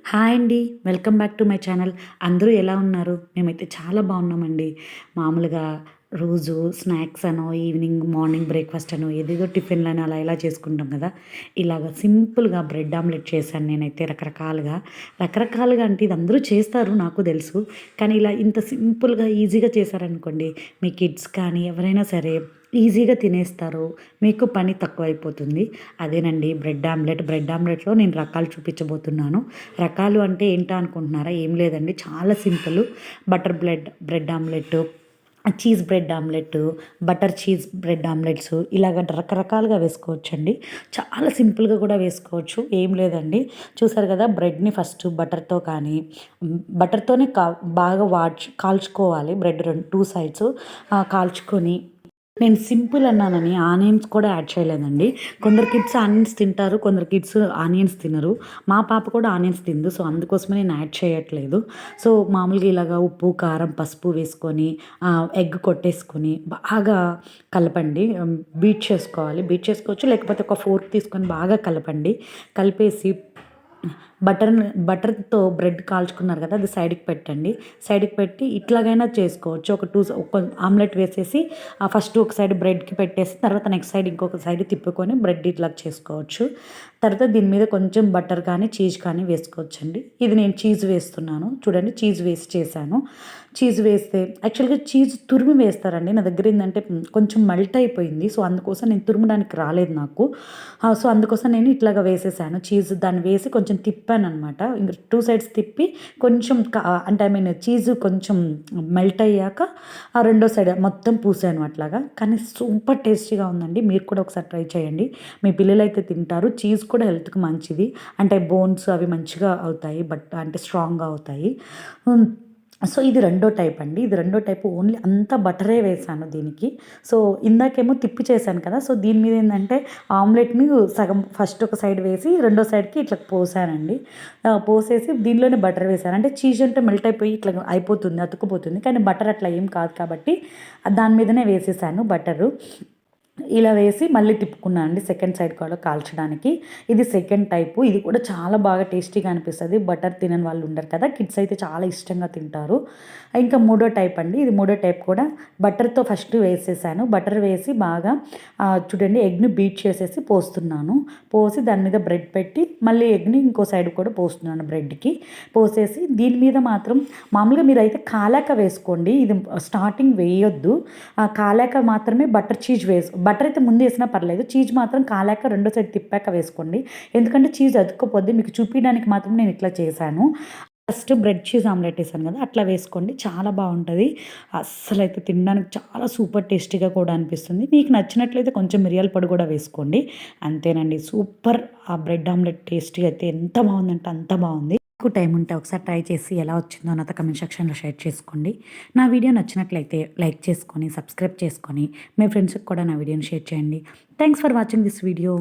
Hi అండి. Welcome back to my channel. అందరూ ఎలా ఉన్నారు? మేమైతే చాలా బాగున్నామండి. మామూలుగా రోజు స్నాక్స్ అనో, ఈవినింగ్, మార్నింగ్ బ్రేక్‌ఫాస్ట్ అనో, ఏదేదో టిఫిన్‌లని అలా ఇలా చేసుకుంటాం కదా! ఇలాగ సింపుల్‌గా బ్రెడ్ ఆమ్లెట్ చేశాను నేనైతే రకరకాలుగా. రకరకాలుగా అంటే ఇది అందరూ చేస్తారు నాకు తెలుసు. కానీ ఇలా ఇంత సింపుల్‌గా, ఈజీగా చేశారనుకోండి, మీ కిడ్స్ కానీ ఎవరైనా సరే ఈజీగా తినేస్తారు. మీకు పని తక్కువైపోతుంది. అదేనండి బ్రెడ్ ఆమ్లెట్. బ్రెడ్ ఆమ్లెట్‌లో నేను రకాలు చూపించబోతున్నాను. రకాలు అంటే ఏంటా అనుకుంటున్నారా? ఏం లేదండి. చాలా simple. Butter bread omelette, cheese bread omelette, butter cheese bread omelettes ఇలాగ రకరకాలుగా వేసుకోవచ్చండి. చాలా సింపుల్‌గా కూడా వేసుకోవచ్చు. ఏం లేదండి. చూసారు కదా! బ్రెడ్‌ని ఫస్ట్ బటర్‌తో కానీ బటర్‌తోనే బాగా కాల్చుకోవాలి. బ్రెడ్ 2 సైడ్స్ కాల్చుకొని నేను సింపుల్ అన్నానని ఆనియన్స్ కూడా యాడ్ చేయలేదండి. కొందరు కిడ్స్ ఆనియన్స్ తింటారు. కొందరు కిడ్స్ ఆనియన్స్ తినరు. మా పాప కూడా ఆనియన్స్ తినదు. సో, అందుకోసమే నేను యాడ్ చేయట్లేదు. సో, మామూలుగా ఇలాగా ఉప్పు, కారం, పసుపు వేసుకొని ఎగ్ కొట్టేసుకొని బాగా కలపండి. బీట్ చేసుకోవాలి. బీట్ చేసుకోవచ్చు. లేకపోతే ఒక ఫోర్క్ తీసుకొని బాగా కలపండి. కలిపేసి బటర్‌తో బ్రెడ్ కాల్చుకున్నారు కదా! అది సైడ్‌కి పెట్టండి. సైడ్‌కి పెట్టి ఇట్లాగైనా చేసుకోవచ్చు. ఒక ఆమ్లెట్ వేసేసి ఫస్ట్ ఒక సైడ్ బ్రెడ్‌కి పెట్టేసి తర్వాత నెక్స్ట్ సైడ్ ఇంకొక సైడ్ తిప్పుకొని బ్రెడ్ ఇట్లా చేసుకోవచ్చు. తర్వాత దీని మీద కొంచెం బటర్ కానీ, చీజ్ కానీ వేసుకోవచ్చండి. ఇది నేను చీజ్ వేస్తున్నాను. చూడండి చీజ్ వేసి చేశాను. చీజ్ వేస్తే యాక్చువల్‌గా చీజ్ తురిమి వేస్తారండి. నా దగ్గర ఏందంటే కొంచెం మెల్ట్ అయిపోయింది. సో, అందుకోసం నేను తురమడానికి రాలేదు నాకు. సో, అందుకోసం నేను ఇట్లాగా వేసేసాను. చీజ్ దాన్ని వేసి కొంచెం తిప్పాననమాట. ఇంక 2 సైడ్స్ తిప్పి కొంచెం అంటే చీజ్ కొంచెం మెల్ట్ అయ్యాక ఆ రెండో సైడ్ మొత్తం పూసాను అట్లాగా. కానీ సూపర్ టేస్టీగా ఉందండి. మీరు కూడా ఒకసారి ట్రై చేయండి. మీ పిల్లలైతే తింటారు. చీజ్ కూడా హెల్త్‌కి మంచిది. అంటే బోన్స్ అవి మంచిగా అవుతాయి. అంటే స్ట్రాంగ్‌గా అవుతాయి. సో, ఇది రెండో టైప్ అండి. ఇది రెండో టైపు ఓన్లీ అంతా బటరే వేశాను దీనికి. సో, ఇందాకేమో తిప్పి చేశాను కదా! సో, దీని మీద ఏందంటే ఆమ్లెట్‌ని సగం ఫస్ట్ ఒక సైడ్ వేసి రెండో సైడ్‌కి ఇట్లా పోసానండి. పోసేసి దీనిలోనే బటర్ వేశాను. అంటే చీజ్ అంటే మెల్ట్ అయిపోయి ఇట్లా అయిపోతుంది, అతుక్కుపోతుంది. కానీ బటర్ అట్లా ఏం కాదు కాబట్టి దాని మీదనే వేసేసాను బటరు. ఇలా వేసి మళ్ళీ తిప్పుకున్నాను అండి సెకండ్ సైడ్ కూడా కాల్చడానికి. ఇది సెకండ్ టైపు. ఇది కూడా చాలా బాగా టేస్టీగా అనిపిస్తది. బటర్ తినని వాళ్ళు ఉండరు కదా! కిడ్స్ అయితే చాలా ఇష్టంగా తింటారు. ఇంకా మూడో టైప్ అండి. ఇది మూడో టైప్ కూడా బటర్‌తో ఫస్ట్ వేసేసాను. బటర్ వేసి బాగా చూడండి ఎగ్‌ని బీట్ చేసేసి పోస్తున్నాను. పోసి దాని మీద బ్రెడ్ పెట్టి మళ్ళీ ఎగ్‌ని ఇంకో సైడ్ కూడా పోస్తున్నాను బ్రెడ్‌కి. పోసేసి దీని మీద మాత్రం మామూలుగా మీరైతే కాలాక వేసుకోండి. ఇది స్టార్టింగ్ వేయొద్దు. కాలాక మాత్రమే బటర్ అయితే ముందు వేసినా పర్లేదు. చీజ్ మాత్రం కాలాక రెండో సైడ్ తిప్పాక వేసుకోండి. ఎందుకంటే చీజ్ అతుక్కుపోద్ది. మీకు చూపియడానికి మాత్రం నేను ఇట్లా చేశాను. ఫస్ట్ బ్రెడ్ చీజ్ ఆమ్లెట్ వేసాను కదా! అట్లా వేసుకోండి. చాలా బావుంటది. అస్సలైతే తినడానికి చాలా సూపర్ టేస్టీగా కూడా అనిపిస్తుంది. మీకు నచ్చినట్లయితే కొంచెం మిరియాల పొడి కూడా వేసుకోండి. అంతేనండి సూపర్. ఆ బ్రెడ్ ఆమ్లెట్ టేస్టీ అయితే ఎంత బావుందంటే అంత బావుంది. మీకు టైం ఉంటే ఒకసారి ట్రై చేసి ఎలా వచ్చిందో నాతో కామెంట్ సెక్షన్‌లో షేర్ చేసుకోండి. నా వీడియో నచ్చినట్లయితే లైక్ చేసుకొని, సబ్స్క్రైబ్ చేసుకొని, మీ ఫ్రెండ్స్‌కి కూడా నా వీడియోని షేర్ చేయండి. Thanks for watching this video.